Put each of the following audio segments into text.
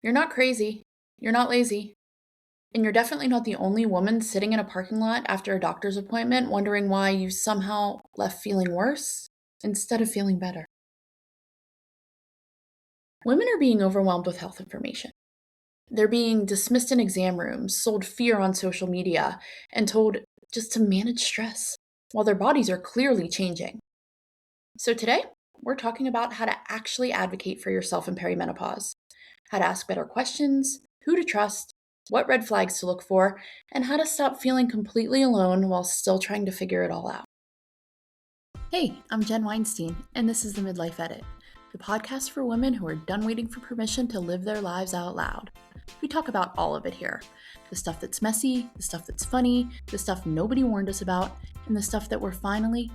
You're not crazy. You're not lazy. And you're definitely not the only woman sitting in a parking lot after a doctor's appointment wondering why you somehow left feeling worse instead of feeling better. Women are being overwhelmed with health information. They're being dismissed in exam rooms, sold fear on social media, and told just to manage stress while their bodies are clearly changing. So today, we're talking about how to actually advocate for yourself in perimenopause, how to ask better questions, who to trust, what red flags to look for, and how to stop feeling completely alone while still trying to figure it all out. Hey, I'm Jen Weinstein, and this is the Midlife Edit, the podcast for women who are done waiting for permission to live their lives out loud. We talk about all of it here. The stuff that's messy, the stuff that's funny, the stuff nobody warned us about, and the stuff that we're finally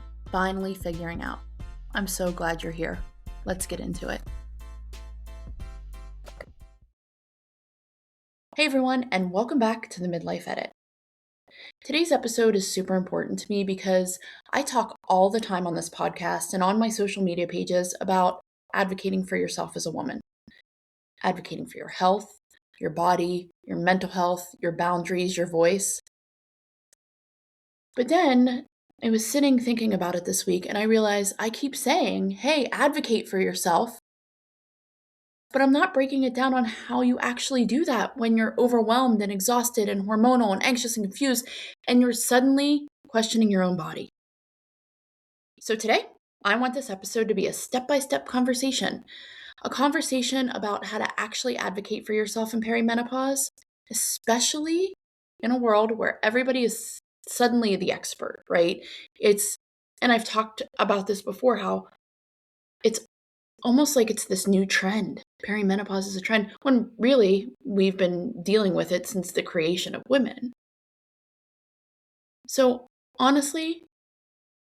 figuring out. I'm so glad you're here. Let's get into it. Hey everyone, and welcome back to the Midlife Edit. Today's episode is super important to me because I talk all the time on this podcast and on my social media pages about advocating for yourself as a woman, advocating for your health, your body, your mental health, your boundaries, your voice. But then I was sitting thinking about it this week and I realized I keep saying, hey, advocate for yourself. But I'm not breaking it down on how you actually do that when you're overwhelmed and exhausted and hormonal and anxious and confused and you're suddenly questioning your own body. So today, I want this episode to be a step-by-step conversation, a conversation about how to actually advocate for yourself in perimenopause, especially in a world where everybody is suddenly the expert, right? And I've talked about this before, how it's almost like it's this new trend. Perimenopause is a trend when really we've been dealing with it since the creation of women. So honestly,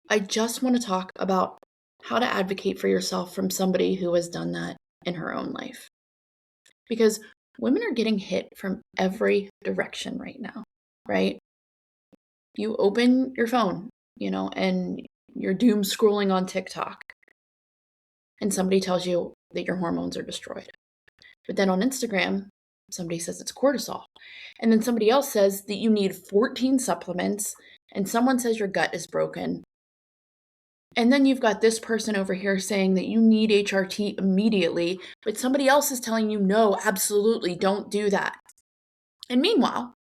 I just want to talk about how to advocate for yourself from somebody who has done that in her own life. Because women are getting hit from every direction right now, right? You open your phone, and you're doom scrolling on TikTok, and somebody tells you that your hormones are destroyed. But then on Instagram, somebody says it's cortisol. And then somebody else says that you need 14 supplements, and someone says your gut is broken. And then you've got this person over here saying that you need HRT immediately, but somebody else is telling you, no, absolutely don't do that. And meanwhile,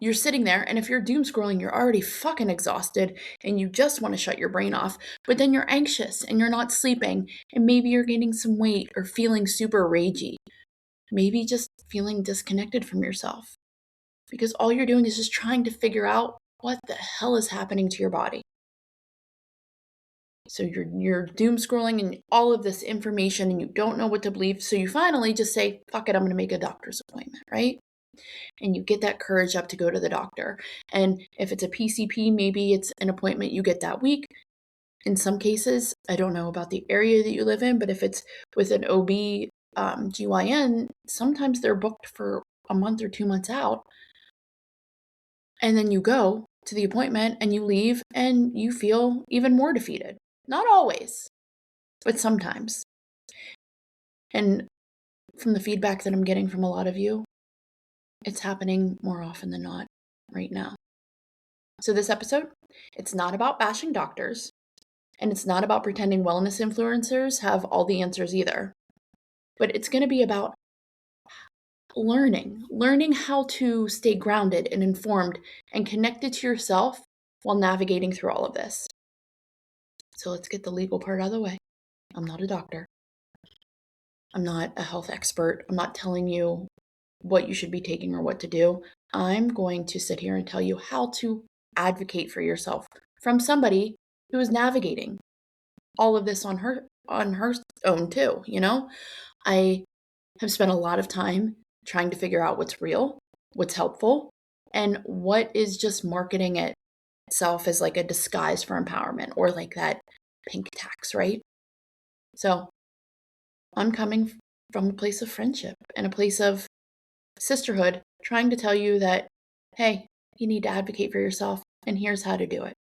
you're sitting there, and if you're doom scrolling, you're already fucking exhausted and you just want to shut your brain off, but then you're anxious and you're not sleeping, and maybe you're gaining some weight or feeling super ragey. Maybe just feeling disconnected from yourself because all you're doing is just trying to figure out what the hell is happening to your body. So you're doom scrolling and all of this information and you don't know what to believe. So you finally just say, fuck it, I'm going to make a doctor's appointment, right? And you get that courage up to go to the doctor. And if it's a PCP, maybe it's an appointment you get that week. In some cases, I don't know about the area that you live in, but if it's with an OB GYN, sometimes they're booked for a month or 2 months out. And then you go to the appointment and you leave and you feel even more defeated. Not always, but sometimes. And from the feedback that I'm getting from a lot of you, it's happening more often than not right now. So this episode, it's not about bashing doctors, and it's not about pretending wellness influencers have all the answers either. But it's going to be about learning how to stay grounded and informed and connected to yourself while navigating through all of this. So let's get the legal part out of the way. I'm not a doctor. I'm not a health expert. I'm not telling you what you should be taking or what to do. I'm going to sit here and tell you how to advocate for yourself from somebody who is navigating all of this on her own too, I have spent a lot of time trying to figure out what's real, what's helpful, and what is just marketing itself as like a disguise for empowerment or like that pink tax, right? So I'm coming from a place of friendship and a place of sisterhood, trying to tell you that, hey, you need to advocate for yourself, and here's how to do it.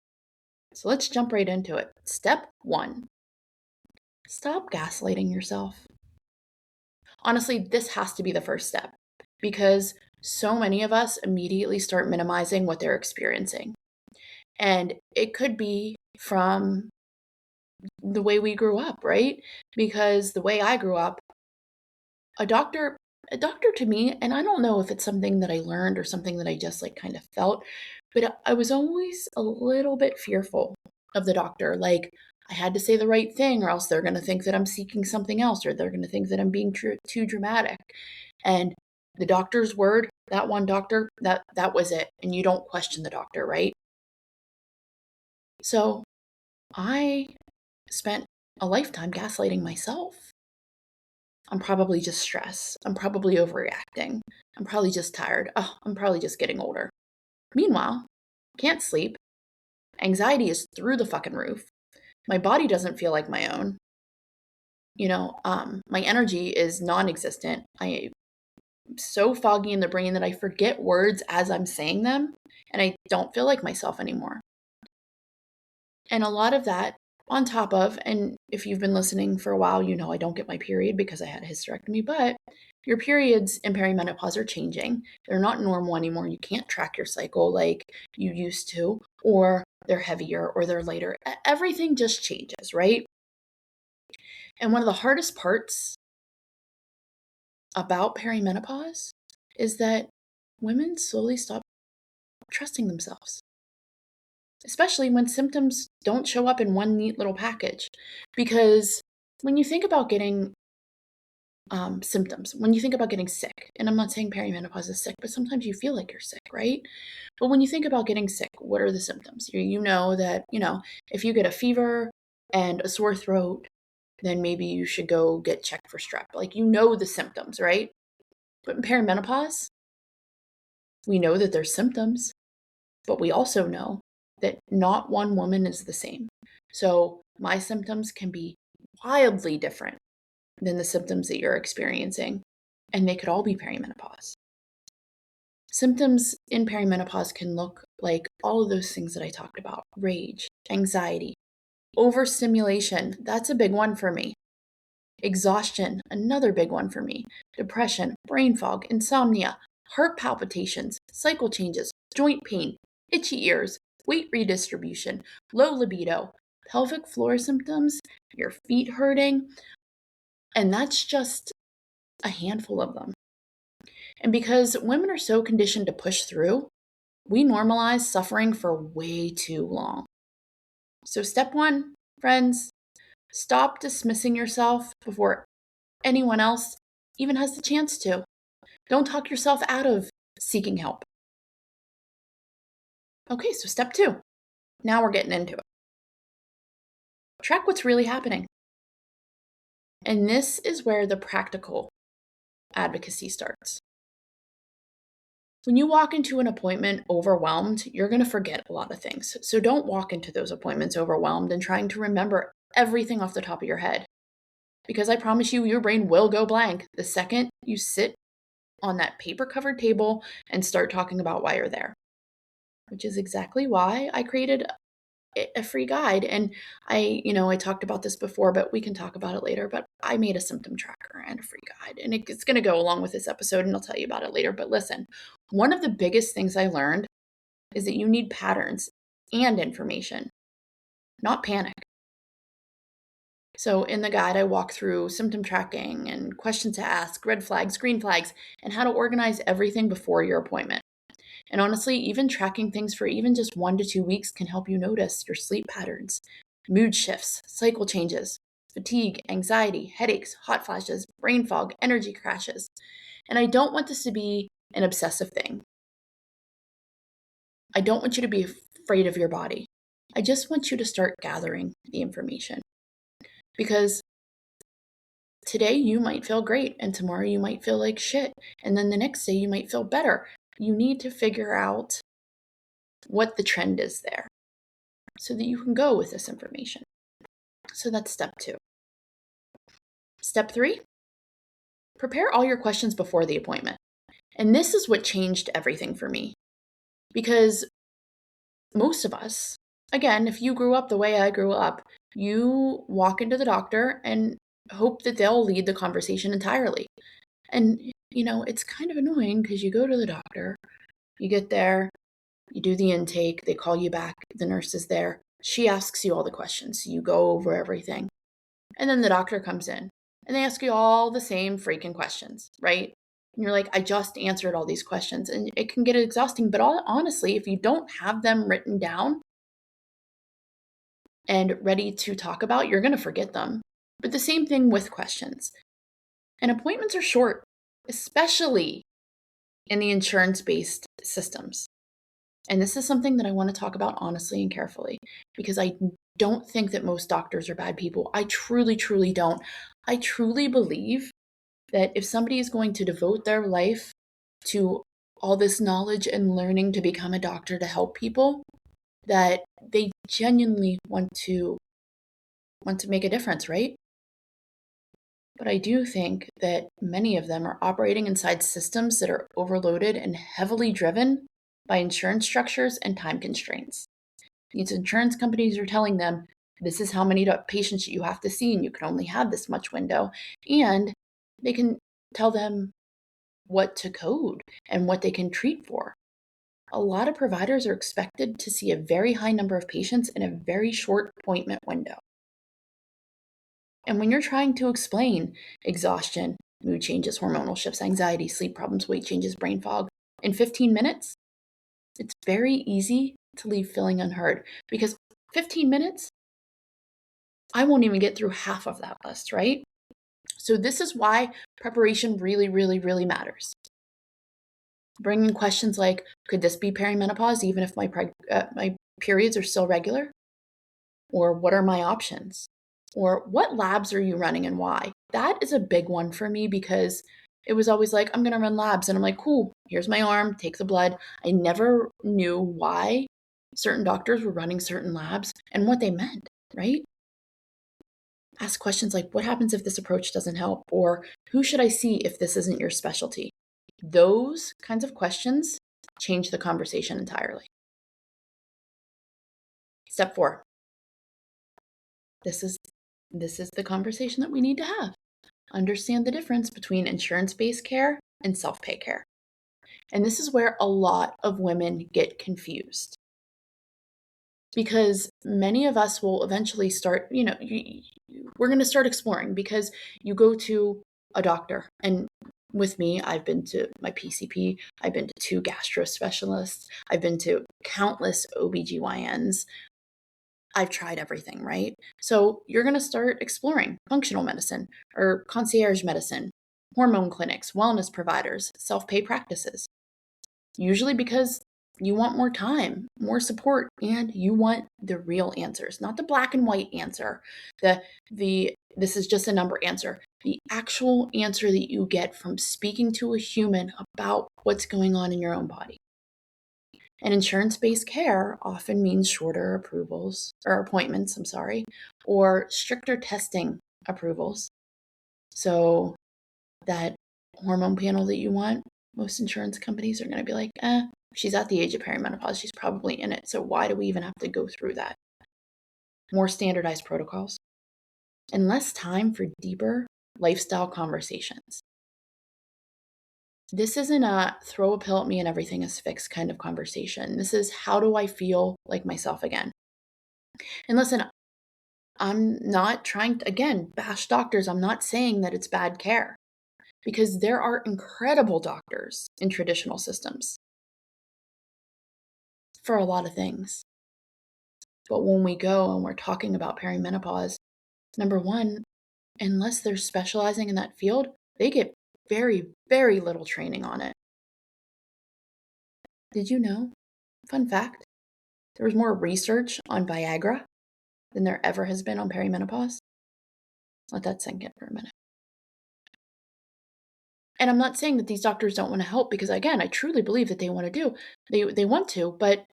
So let's jump right into it. Step 1, stop gaslighting yourself. honestly, this has to be the first step because so many of us immediately start minimizing what they're experiencing. And it could be from the way we grew up, right? Because the way I grew up, a doctor a doctor to me, and I don't know if it's something that I learned or something that I just like kind of felt, but I was always a little bit fearful of the doctor. Like I had to say the right thing or else they're going to think that I'm seeking something else or they're going to think that I'm being too dramatic. And the doctor's word, that one doctor, that was it. And you don't question the doctor, right? So I spent a lifetime gaslighting myself. I'm probably just stressed. I'm probably overreacting. I'm probably just tired. Oh, I'm probably just getting older. Meanwhile, can't sleep. Anxiety is through the fucking roof. My body doesn't feel like my own. My energy is non-existent. I am so foggy in the brain that I forget words as I'm saying them, and I don't feel like myself anymore. And a lot of that on top of, and if you've been listening for a while, you know I don't get my period because I had a hysterectomy, but your periods in perimenopause are changing. They're not normal anymore. You can't track your cycle like you used to, or they're heavier or they're lighter. Everything just changes, right? And one of the hardest parts about perimenopause is that women slowly stop trusting themselves, especially when symptoms don't show up in one neat little package. Because when you think about getting symptoms, when you think about getting sick, and I'm not saying perimenopause is sick, but sometimes you feel like you're sick, right? But when you think about getting sick, what are the symptoms? You know that, if you get a fever and a sore throat, then maybe you should go get checked for strep. Like, the symptoms, right? But in perimenopause, we know that there's symptoms, but we also know that not one woman is the same. So my symptoms can be wildly different than the symptoms that you're experiencing, and they could all be perimenopause. Symptoms in perimenopause can look like all of those things that I talked about: rage, anxiety, overstimulation. That's a big one for me. Exhaustion, another big one for me. Depression, brain fog, insomnia, heart palpitations, cycle changes, joint pain, itchy ears, weight redistribution, low libido, pelvic floor symptoms, your feet hurting, and that's just a handful of them. And because women are so conditioned to push through, we normalize suffering for way too long. So, step one, friends, stop dismissing yourself before anyone else even has the chance to. Don't talk yourself out of seeking help. Okay, so step two. Now we're getting into it. Track what's really happening. And this is where the practical advocacy starts. When you walk into an appointment overwhelmed, you're going to forget a lot of things. So don't walk into those appointments overwhelmed and trying to remember everything off the top of your head. Because I promise you, your brain will go blank the second you sit on that paper-covered table and start talking about why you're there. Which is exactly why I created a free guide. And I talked about this before, but we can talk about it later. But I made a symptom tracker and a free guide, and it's going to go along with this episode, and I'll tell you about it later. But listen, one of the biggest things I learned is that you need patterns and information, not panic. So in the guide, I walk through symptom tracking and questions to ask, red flags, green flags, and how to organize everything before your appointment. And honestly, even tracking things for even just 1 to 2 weeks can help you notice your sleep patterns, mood shifts, cycle changes, fatigue, anxiety, headaches, hot flashes, brain fog, energy crashes. And I don't want this to be an obsessive thing. I don't want you to be afraid of your body. I just want you to start gathering the information. Because today you might feel great, and tomorrow you might feel like shit, and then the next day you might feel better. You need to figure out what the trend is there so that you can go with this information. So that's step two. Step three, prepare all your questions before the appointment. And this is what changed everything for me. Because most of us, again, if you grew up the way I grew up, you walk into the doctor and hope that they'll lead the conversation entirely. And, it's kind of annoying because you go to the doctor, you get there, you do the intake, they call you back, the nurse is there. She asks you all the questions. You go over everything. And then the doctor comes in and they ask you all the same freaking questions, right? And you're like, I just answered all these questions. And it can get exhausting. But honestly, if you don't have them written down and ready to talk about, you're going to forget them. But the same thing with questions. And appointments are short, especially in the insurance-based systems. And this is something that I want to talk about honestly and carefully because I don't think that most doctors are bad people. I truly, truly don't. I truly believe that if somebody is going to devote their life to all this knowledge and learning to become a doctor to help people, that they genuinely want to make a difference, right? But I do think that many of them are operating inside systems that are overloaded and heavily driven by insurance structures and time constraints. These insurance companies are telling them this is how many patients you have to see, and you can only have this much window. And they can tell them what to code and what they can treat for. A lot of providers are expected to see a very high number of patients in a very short appointment window. And when you're trying to explain exhaustion, mood changes, hormonal shifts, anxiety, sleep problems, weight changes, brain fog in 15 minutes, it's very easy to leave feeling unheard because 15 minutes, I won't even get through half of that list, right? So this is why preparation really, really, really matters. Bringing questions like, could this be perimenopause even if my periods are still regular? Or what are my options? Or what labs are you running and why? That is a big one for me because it was always like, I'm going to run labs. And I'm like, cool, here's my arm, take the blood. I never knew why certain doctors were running certain labs and what they meant, right? Ask questions like, what happens if this approach doesn't help? Or who should I see if this isn't your specialty? Those kinds of questions change the conversation entirely. Step 4. This is the conversation that we need to have. Understand the difference between insurance-based care and self-pay care. And this is where a lot of women get confused. Because many of us will eventually start, we're going to start exploring because you go to a doctor. And with me, I've been to my PCP, I've been to 2 gastro specialists, I've been to countless OBGYNs. I've tried everything, right? So you're going to start exploring functional medicine or concierge medicine, hormone clinics, wellness providers, self-pay practices. Usually because you want more time, more support, and you want the real answers, not the black and white answer. The this is just a number answer. The actual answer that you get from speaking to a human about what's going on in your own body. And insurance-based care often means shorter appointments, or stricter testing approvals. So that hormone panel that you want, most insurance companies are going to be like, she's at the age of perimenopause. She's probably in it. So why do we even have to go through that? More standardized protocols and less time for deeper lifestyle conversations. This isn't a throw a pill at me and everything is fixed kind of conversation. This is how do I feel like myself again? And listen, I'm not trying to, again, bash doctors. I'm not saying that it's bad care because there are incredible doctors in traditional systems for a lot of things. But when we go and we're talking about perimenopause, number one, unless they're specializing in that field, they get very, very little training on it. Did you know? Fun fact, there was more research on Viagra than there ever has been on perimenopause. Let that sink in for a minute. And I'm not saying that these doctors don't want to help because again, I truly believe that they want to they want to, but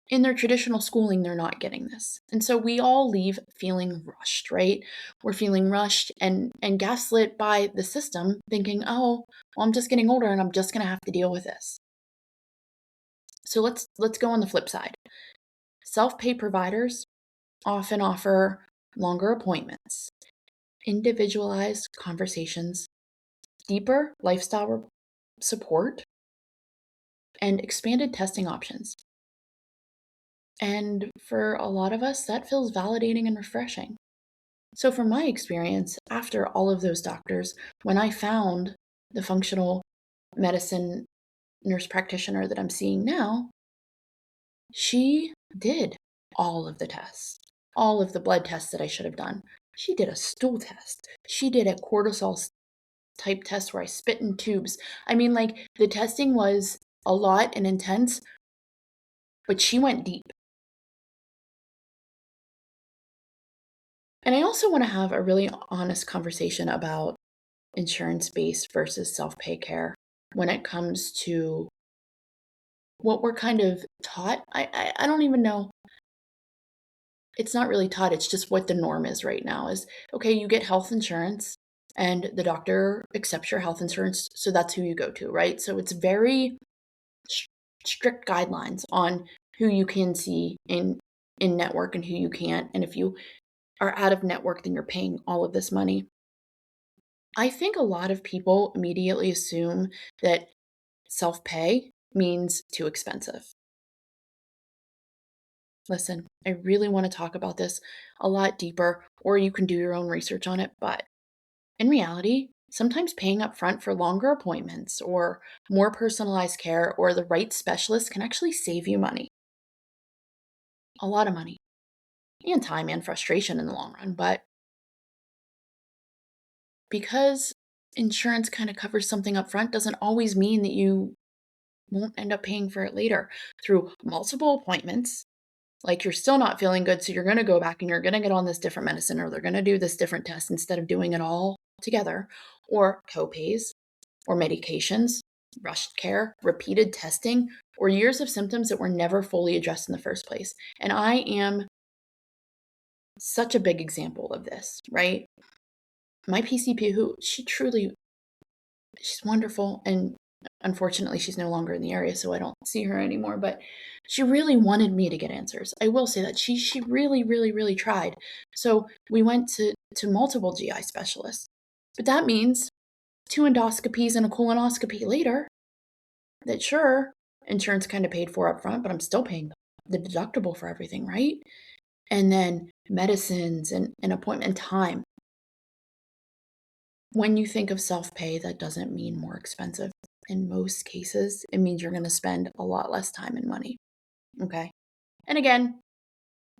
in their traditional schooling, they're not getting this. And so we all leave feeling rushed, right? We're feeling rushed and gaslit by the system, thinking, oh, well, I'm just getting older and I'm just gonna have to deal with this. So let's go on the flip side. Self-pay providers often offer longer appointments. individualized conversations, deeper lifestyle support, and expanded testing options. And for a lot of us, that feels validating and refreshing. So, from my experience, after all of those doctors, when I found the functional medicine nurse practitioner that I'm seeing now, she did all of the tests, all of the blood tests that I should have done. She did a stool test. She did a cortisol type test where I spit in tubes. I mean, like, the testing was a lot and intense, but she went deep. And I also want to have a really honest conversation about insurance-based versus self-pay care when it comes to what we're kind of taught. I don't even know. It's not really taught, it's just what the norm is right now is, okay, you get health insurance and the doctor accepts your health insurance, so that's who you go to, right? So it's very strict guidelines on who you can see in network and who you can't. And if you are out of network, then you're paying all of this money. I think a lot of people immediately assume that self-pay means too expensive. Listen, I really want to talk about this a lot deeper, or you can do your own research on it. But in reality, sometimes paying up front for longer appointments or more personalized care or the right specialist can actually save you money. A lot of money and time and frustration in the long run. But because insurance kind of covers something up front doesn't always mean that you won't end up paying for it later through multiple appointments. Like, you're still not feeling good, so you're going to go back and you're going to get on this different medicine, or they're going to do this different test instead of doing it all together, or copays, or medications, rushed care, repeated testing, or years of symptoms that were never fully addressed in the first place. And I am such a big example of this, right? My PCP, who she's wonderful, and unfortunately she's no longer in the area, so I don't see her anymore, but she really wanted me to get answers. I will say that she really, really, really tried. So we went to multiple GI specialists. But that means 2 endoscopies and a colonoscopy later that, sure, insurance kind of paid for up front, but I'm still paying the deductible for everything, right? And then medicines and appointment time. When you think of self-pay, that doesn't mean more expensive. In most cases, it means you're going to spend a lot less time and money. Okay. And again,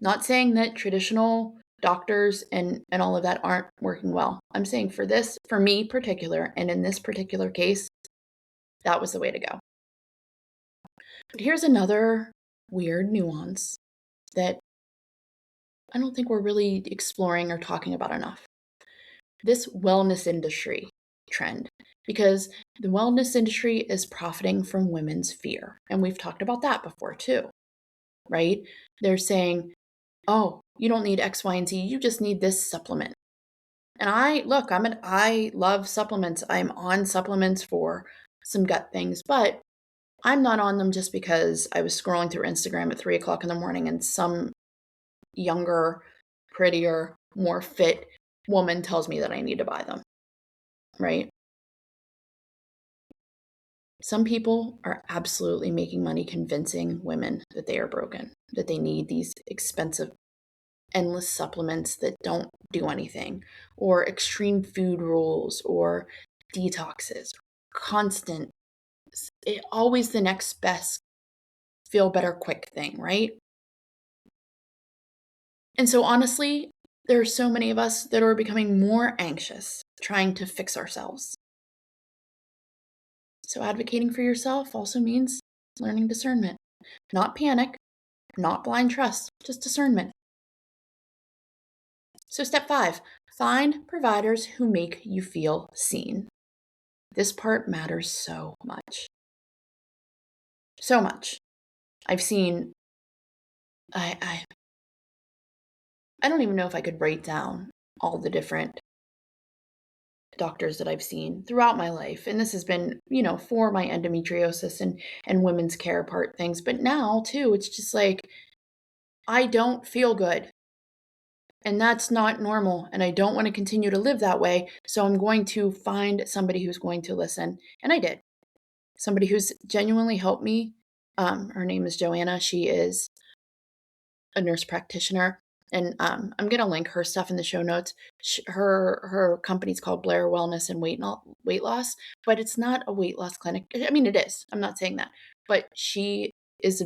not saying that traditional doctors and all of that aren't working well. I'm saying for me particular, and in this particular case, that was the way to go. But here's another weird nuance that I don't think we're really exploring or talking about enough. This wellness industry trend, because the wellness industry is profiting from women's fear. And we've talked about that before too, right? They're saying, oh, you don't need X, Y, and Z, you just need this supplement. And I love supplements. I'm on supplements for some gut things, but I'm not on them just because I was scrolling through Instagram at 3 o'clock in the morning and some younger, prettier, more fit woman tells me that I need to buy them, right? Some people are absolutely making money convincing women that they are broken, that they need these expensive, endless supplements that don't do anything, or extreme food rules, or detoxes, constant, always the next best feel better quick thing, right? And so honestly, there are so many of us that are becoming more anxious trying to fix ourselves. So advocating for yourself also means learning discernment, not panic, not blind trust, just discernment. So step 5, find providers who make you feel seen. This part matters so much. So much. I've seen, I don't even know if I could write down all the different doctors that I've seen throughout my life. And this has been, for my endometriosis and women's care part things. But now too, it's just like, I don't feel good. And that's not normal. And I don't want to continue to live that way. So I'm going to find somebody who's going to listen. And I did. Somebody who's genuinely helped me. Her name is Joanna. She is a nurse practitioner. And I'm going to link her stuff in the show notes. Her company's called Blair Wellness and Weight Loss, but it's not a weight loss clinic. I mean, it is. I'm not saying that. But she is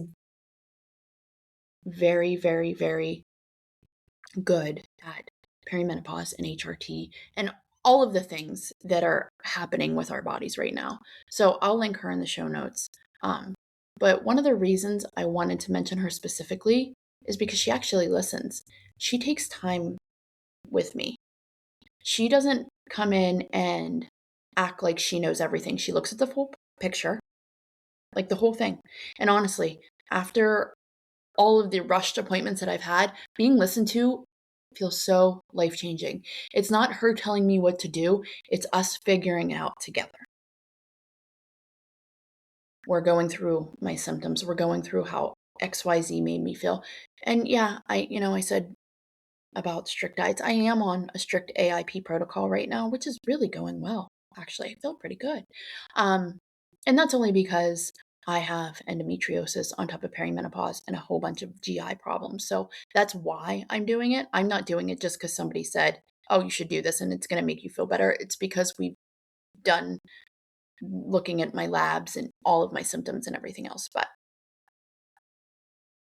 very, very, very good at perimenopause and HRT and all of the things that are happening with our bodies right now. So I'll link her in the show notes. But one of the reasons I wanted to mention her specifically is because she actually listens. She takes time with me. She doesn't come in and act like she knows everything. She looks at the full picture, like the whole thing. And honestly, after all of the rushed appointments that I've had, being listened to feels so life-changing. It's not her telling me what to do, it's us figuring it out together. We're going through my symptoms, we're going through how XYZ made me feel. And yeah, I said about strict diets. I am on a strict AIP protocol right now, which is really going well. Actually, I feel pretty good. And that's only because I have endometriosis on top of perimenopause and a whole bunch of GI problems. So that's why I'm doing it. I'm not doing it just because somebody said, oh, you should do this and it's going to make you feel better. It's because we've done looking at my labs and all of my symptoms and everything else. But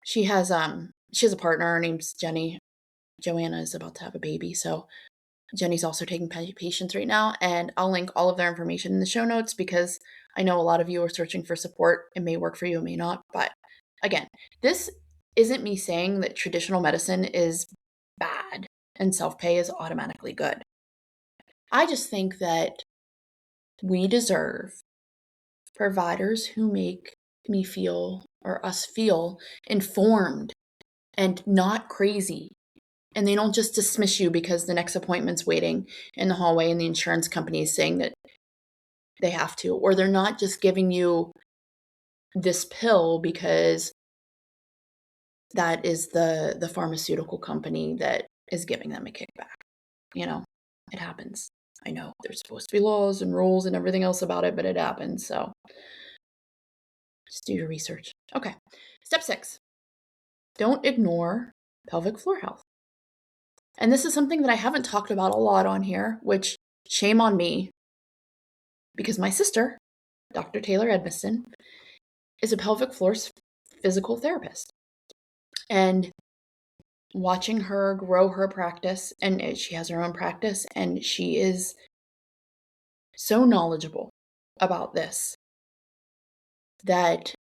she has a partner. Her name's Jenny. Joanna is about to have a baby, so Jenny's also taking patients right now, and I'll link all of their information in the show notes because I know a lot of you are searching for support. It may work for you, it may not. But again, this isn't me saying that traditional medicine is bad and self-pay is automatically good. I just think that we deserve providers who make me feel or us feel informed and not crazy. And they don't just dismiss you because the next appointment's waiting in the hallway and the insurance company is saying that they have to, or they're not just giving you this pill because that is the pharmaceutical company that is giving them a kickback. It happens. I know there's supposed to be laws and rules and everything else about it, but it happens. So just do your research. Okay. Step 6. Don't ignore pelvic floor health. And this is something that I haven't talked about a lot on here, which shame on me, because my sister, Dr. Taylor Edmiston, is a pelvic floor physical therapist. And watching her grow her practice, and she has her own practice, and she is so knowledgeable about this that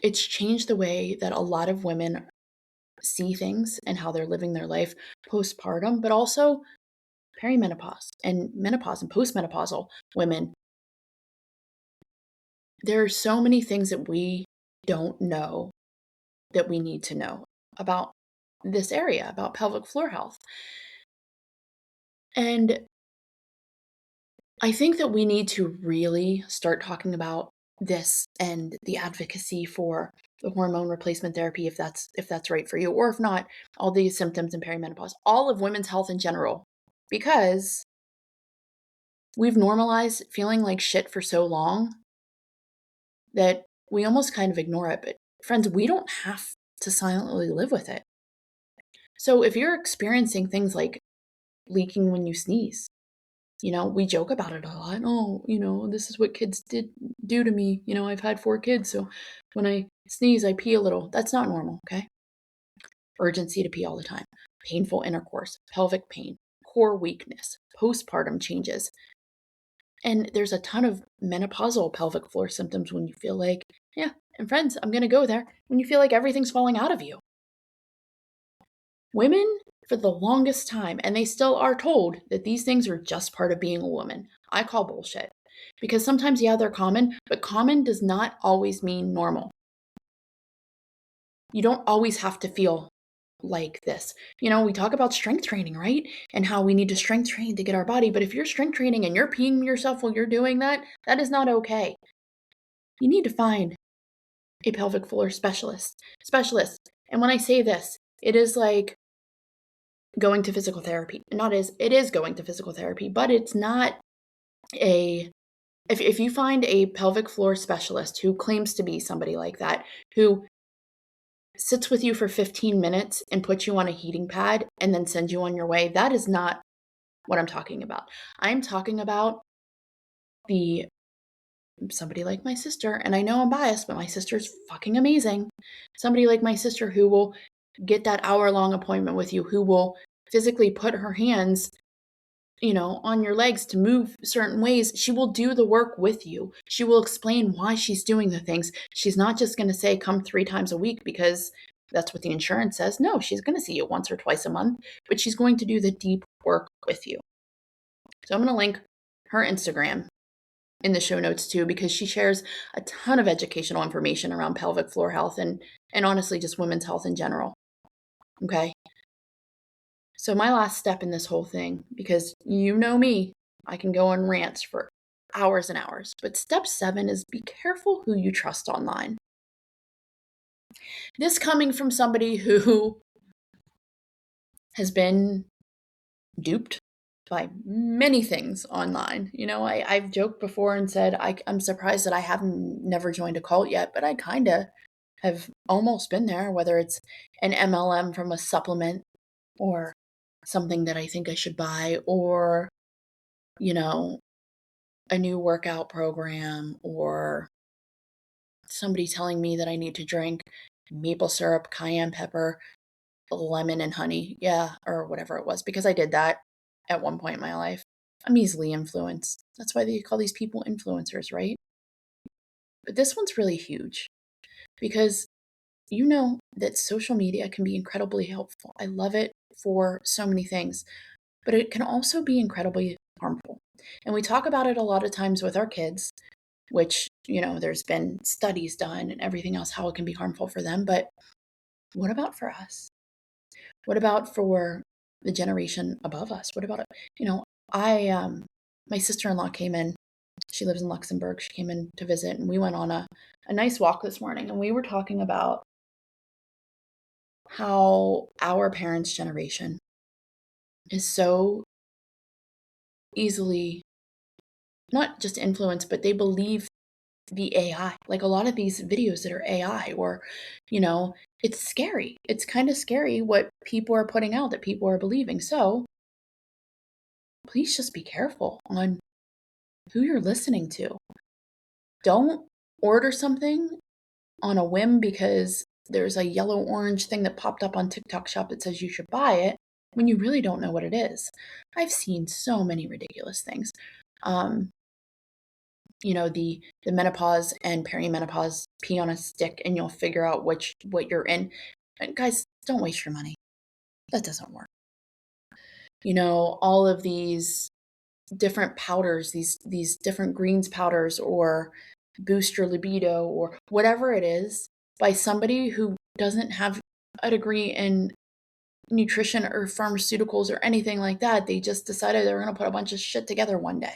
it's changed the way that a lot of women see things and how they're living their life postpartum, but also perimenopause and menopause and postmenopausal women. There are so many things that we don't know that we need to know about this area, about pelvic floor health. And I think that we need to really start talking about this and the advocacy for the hormone replacement therapy if that's right for you, or if not, all these symptoms in perimenopause, all of women's health in general, because we've normalized feeling like shit for so long that we almost kind of ignore it. But friends, we don't have to silently live with it. So if you're experiencing things like leaking when you sneeze, we joke about it a lot. Oh, this is what kids do to me. I've had 4 kids, so when I sneeze, I pee a little. That's not normal, okay? Urgency to pee all the time, painful intercourse, pelvic pain, core weakness, postpartum changes. And there's a ton of menopausal pelvic floor symptoms when you feel like, yeah, and friends, I'm going to go there, when you feel like everything's falling out of you. Women, for the longest time, and they still are told that these things are just part of being a woman. I call bullshit. Because sometimes, yeah, they're common, but common does not always mean normal. You don't always have to feel like this. We talk about strength training, right? And how we need to strength train to get our body. But if you're strength training and you're peeing yourself while you're doing that, that is not okay. You need to find a pelvic floor specialist. And when I say this, it is like going to physical therapy. It is going to physical therapy, but it's not a if you find a pelvic floor specialist who claims to be somebody like that, who sits with you for 15 minutes and puts you on a heating pad and then sends you on your way, that is not what I'm talking about. I'm talking about the somebody like my sister, and I know I'm biased, but my sister's fucking amazing. Somebody like my sister who will get that hour-long appointment with you, who will physically put her hands, on your legs to move certain ways. She will do the work with you. She will explain why she's doing the things. She's not just going to say come 3 times a week because that's what the insurance says. No, she's going to see you once or twice a month, but she's going to do the deep work with you. So I'm going to link her Instagram in the show notes too, because she shares a ton of educational information around pelvic floor health and honestly just women's health in general. Okay. So my last step in this whole thing, because you know me, I can go on rants for hours and hours, but step 7 is be careful who you trust online. This coming from somebody who has been duped by many things online. I've joked before and said I'm surprised that I haven't never joined a cult yet, but I kind of have almost been there, whether it's an MLM from a supplement or something that I think I should buy, or, a new workout program, or somebody telling me that I need to drink maple syrup, cayenne pepper, lemon and honey. Yeah, or whatever it was, because I did that at one point in my life. I'm easily influenced. That's why they call these people influencers, right? But this one's really huge because you know that social media can be incredibly helpful. I love it for so many things, but it can also be incredibly harmful. And we talk about it a lot of times with our kids, which, there's been studies done and everything else, how it can be harmful for them. But what about for us? What about for the generation above us? What about, I, my sister-in-law came in. She lives in Luxembourg. She came in to visit, and we went on a nice walk this morning, and we were talking about how our parents' generation is so easily not just influenced, but they believe the AI. Like a lot of these videos that are AI, or, it's scary. It's kind of scary what people are putting out, that people are believing. So please just be careful on who you're listening to. Don't order something on a whim because there's a yellow orange thing that popped up on TikTok Shop that says you should buy it when you really don't know what it is. I've seen so many ridiculous things. The menopause and perimenopause, pee on a stick and you'll figure out what you're in. And guys, don't waste your money. That doesn't work. All of these different powders, these different greens powders, or boost your libido, or whatever it is, by somebody who doesn't have a degree in nutrition or pharmaceuticals or anything like that. They just decided they were going to put a bunch of shit together one day.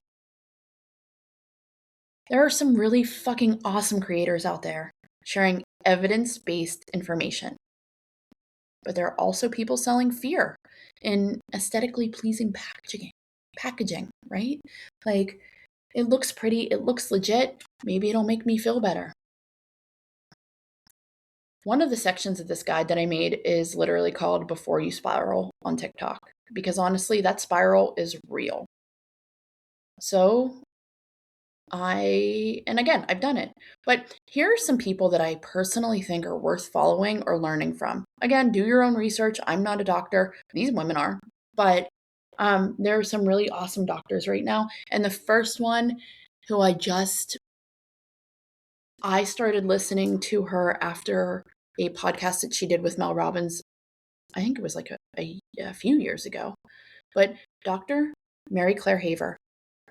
There are some really fucking awesome creators out there sharing evidence-based information. But there are also people selling fear in aesthetically pleasing packaging, right? Like, it looks pretty, it looks legit, maybe it'll make me feel better. One of the sections of this guide that I made is literally called Before You Spiral on TikTok, because honestly, that spiral is real. So and again, I've done it. But here are some people that I personally think are worth following or learning from. Again, do your own research. I'm not a doctor. These women are. But there are some really awesome doctors right now. And the first one who I started listening to her after a podcast that she did with Mel Robbins. I think it was like a few years ago. But Dr. Mary Claire Haver,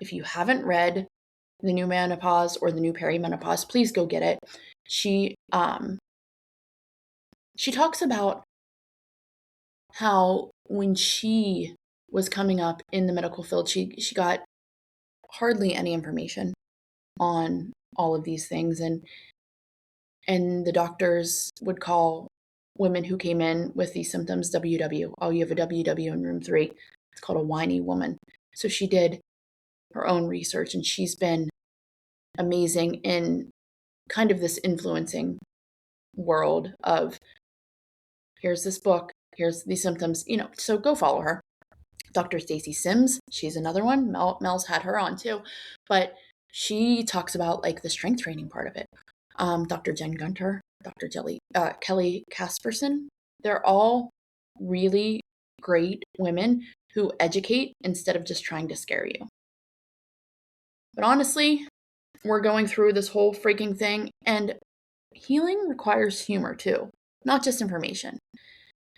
if you haven't read The New Menopause or The New Perimenopause, please go get it. She talks about how when she was coming up in the medical field, she got hardly any information on all of these things, and the doctors would call women who came in with these symptoms, WW. Oh, you have a WW in room 3. It's called a whiny woman. So she did her own research, and she's been amazing in kind of this influencing world of, here's this book, here's these symptoms, so go follow her. Dr. Stacy Sims, she's another one. Mel's had her on too, but she talks about like the strength training part of it. Dr. Jen Gunter, Dr. Kelly Casperson, they're all really great women who educate instead of just trying to scare you. But honestly, we're going through this whole freaking thing, and healing requires humor too, not just information.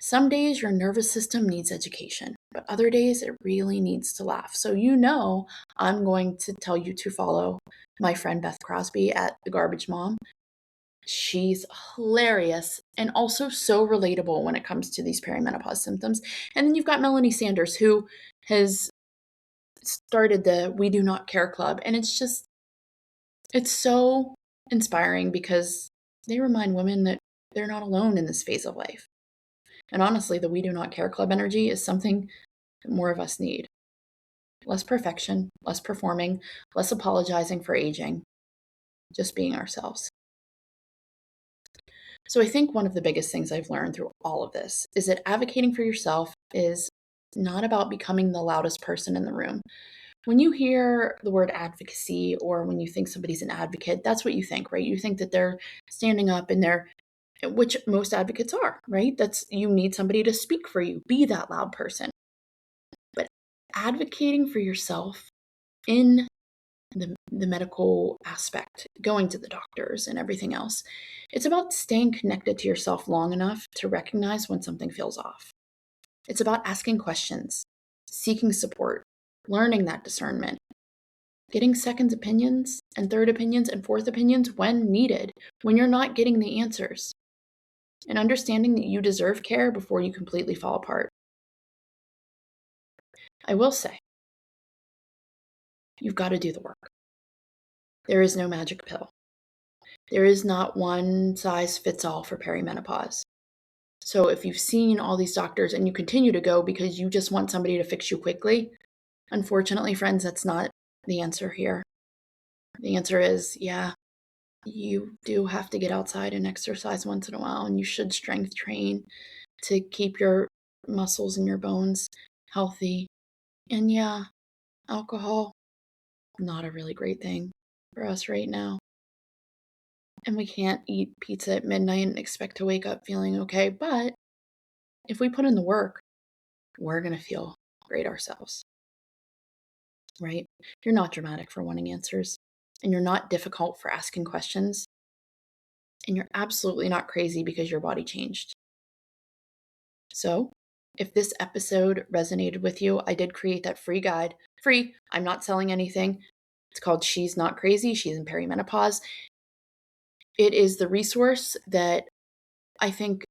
Some days your nervous system needs education, but other days it really needs to laugh. So, I'm going to tell you to follow my friend Beth Crosby at The Garbage Mom. She's hilarious and also so relatable when it comes to these perimenopause symptoms. And then you've got Melanie Sanders, who has started the We Do Not Care Club. And it's so inspiring because they remind women that they're not alone in this phase of life. And honestly, the We Do Not Care Club energy is something that more of us need. Less perfection, less performing, less apologizing for aging, just being ourselves. So I think one of the biggest things I've learned through all of this is that advocating for yourself is not about becoming the loudest person in the room. When you hear the word advocacy, or when you think somebody's an advocate, that's what you think, right? You think that they're standing up and which most advocates are, right? You need somebody to speak for you, be that loud person. But advocating for yourself in the medical aspect, going to the doctors and everything else, it's about staying connected to yourself long enough to recognize when something feels off. It's about asking questions, seeking support, learning that discernment, getting second opinions and third opinions and fourth opinions when needed, when you're not getting the answers, and understanding that you deserve care before you completely fall apart. I will say, you've got to do the work. There is no magic pill. There is not one size fits all for perimenopause. So if you've seen all these doctors and you continue to go because you just want somebody to fix you quickly, unfortunately, friends, that's not the answer here. The answer is, yeah, you do have to get outside and exercise once in a while, and you should strength train to keep your muscles and your bones healthy. And yeah, alcohol, not a really great thing for us right now. And we can't eat pizza at midnight and expect to wake up feeling okay. But if we put in the work, we're going to feel great ourselves, right? You're not dramatic for wanting answers, and you're not difficult for asking questions, and you're absolutely not crazy because your body changed. So, if this episode resonated with you, I did create that free guide. Free, I'm not selling anything. It's called She's Not Crazy, She's in Perimenopause. It is the resource that I think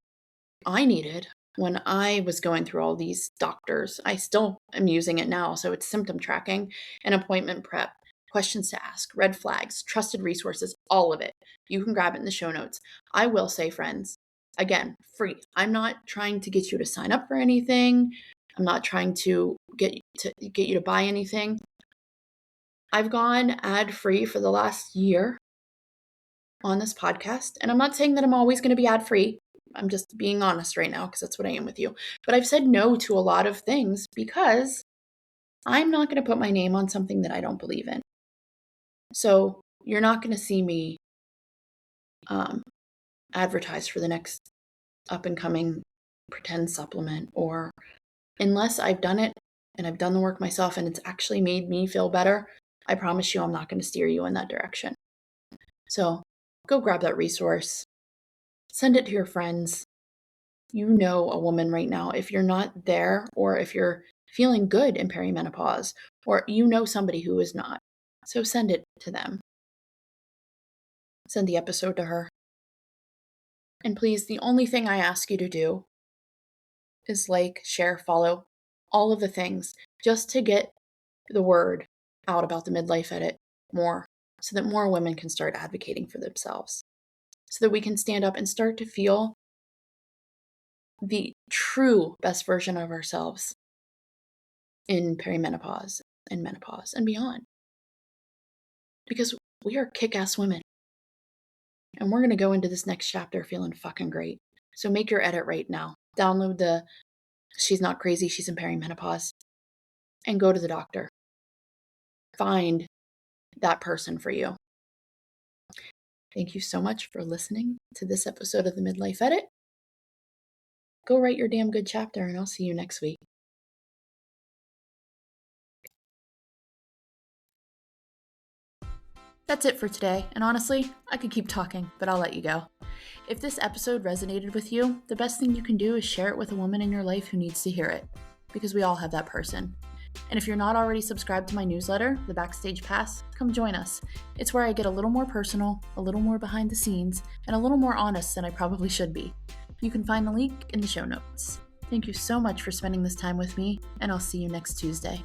I needed when I was going through all these doctors. I still am using it now. So it's symptom tracking and appointment prep, questions to ask, red flags, trusted resources, all of it. You can grab it in the show notes. I will say, friends, again, free. I'm not trying to get you to sign up for anything. I'm not trying to get you to buy anything. I've gone ad-free for the last year on this podcast, and I'm not saying that I'm always going to be ad-free. I'm just being honest right now because that's what I am with you. But I've said no to a lot of things because I'm not going to put my name on something that I don't believe in. So you're not going to see me advertise for the next up and coming pretend supplement, or unless I've done it and I've done the work myself and it's actually made me feel better, I promise you I'm not going to steer you in that direction. So go grab that resource, send it to your friends. You know a woman right now, if you're not there, or if you're feeling good in perimenopause, or you know somebody who is not. So send it to them. Send the episode to her. And please, the only thing I ask you to do is like, share, follow, all of the things, just to get the word out about the midlife edit more, so that more women can start advocating for themselves, so that we can stand up and start to feel the true best version of ourselves in perimenopause and menopause and beyond. Because we are kick-ass women. And we're going to go into this next chapter feeling fucking great. So make your edit right now. Download the She's Not Crazy, She's in Perimenopause, and go to the doctor. Find that person for you. Thank you so much for listening to this episode of the Midlife Edit. Go write your damn good chapter, and I'll see you next week. That's it for today, and honestly, I could keep talking, but I'll let you go. If this episode resonated with you, the best thing you can do is share it with a woman in your life who needs to hear it, because we all have that person. And if you're not already subscribed to my newsletter, The Backstage Pass, come join us. It's where I get a little more personal, a little more behind the scenes, and a little more honest than I probably should be. You can find the link in the show notes. Thank you so much for spending this time with me, and I'll see you next Tuesday.